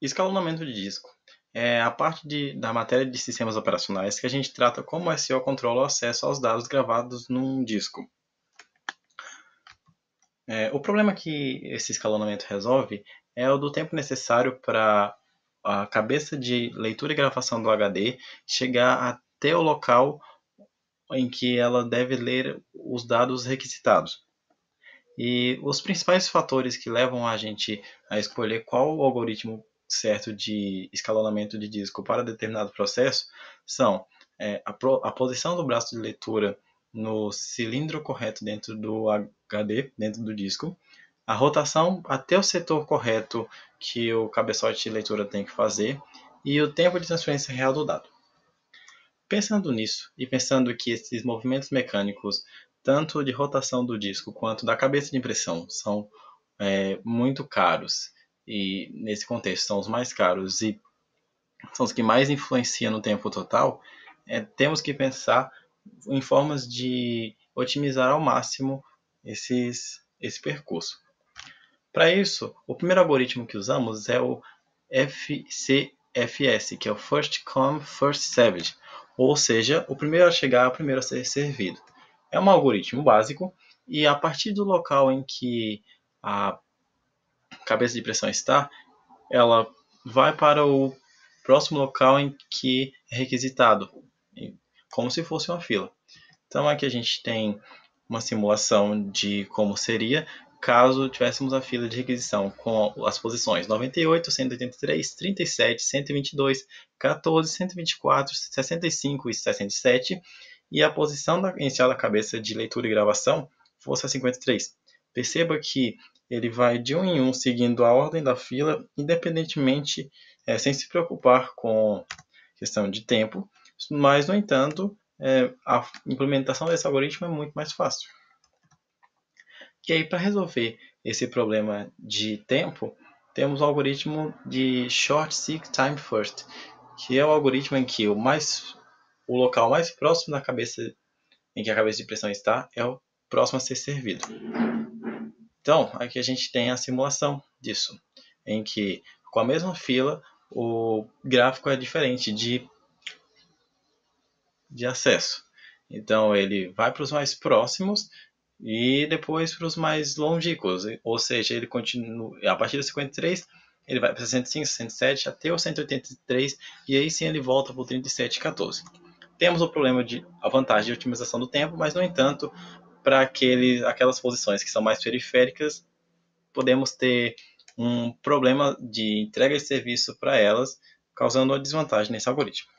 Escalonamento de disco é a parte da matéria de sistemas operacionais que a gente trata como o SEO controla o acesso aos dados gravados num disco. O problema que esse escalonamento resolve é o do tempo necessário para a cabeça de leitura e gravação do HD chegar até o local em que ela deve ler os dados requisitados. E os principais fatores que levam a gente a escolher qual o algoritmo certo de escalonamento de disco para determinado processo são a posição do braço de leitura no cilindro correto dentro do HD, dentro do disco, a rotação até o setor correto que o cabeçote de leitura tem que fazer e o tempo de transferência real do dado. Pensando nisso e pensando que esses movimentos mecânicos, tanto de rotação do disco quanto da cabeça de impressão, são muito caros e nesse contexto são os mais caros e são os que mais influenciam no tempo total, temos que pensar em formas de otimizar ao máximo esse percurso. Para isso, o primeiro algoritmo que usamos é o FCFS, que é o First Come, First Served, ou seja, o primeiro a chegar, o primeiro a ser servido. É um algoritmo básico e a partir do local em que a cabeça de impressão está, ela vai para o próximo local em que é requisitado, como se fosse uma fila. Então aqui a gente tem uma simulação de como seria caso tivéssemos a fila de requisição com as posições 98, 183, 37, 122, 14, 124, 65 e 67 e a posição inicial da cabeça de leitura e gravação fosse a 53. Perceba que ele vai de um em um seguindo a ordem da fila, independentemente, sem se preocupar com questão de tempo, mas, no entanto, a implementação desse algoritmo é muito mais fácil. E aí, para resolver esse problema de tempo, temos o algoritmo de Short Seek Time First, que é o algoritmo em que o local mais próximo da cabeça em que a cabeça de impressão está é o próximo a ser servido. Então, aqui a gente tem a simulação disso, em que com a mesma fila o gráfico é diferente de acesso. Então ele vai para os mais próximos e depois para os mais longínquos, ou seja, ele continua a partir do 53, ele vai para 65, 67 até o 183 e aí sim ele volta para o 37 e 14. Temos o problema de a vantagem de otimização do tempo, mas no entanto, para aquelas posições que são mais periféricas, podemos ter um problema de entrega de serviço para elas, causando uma desvantagem nesse algoritmo.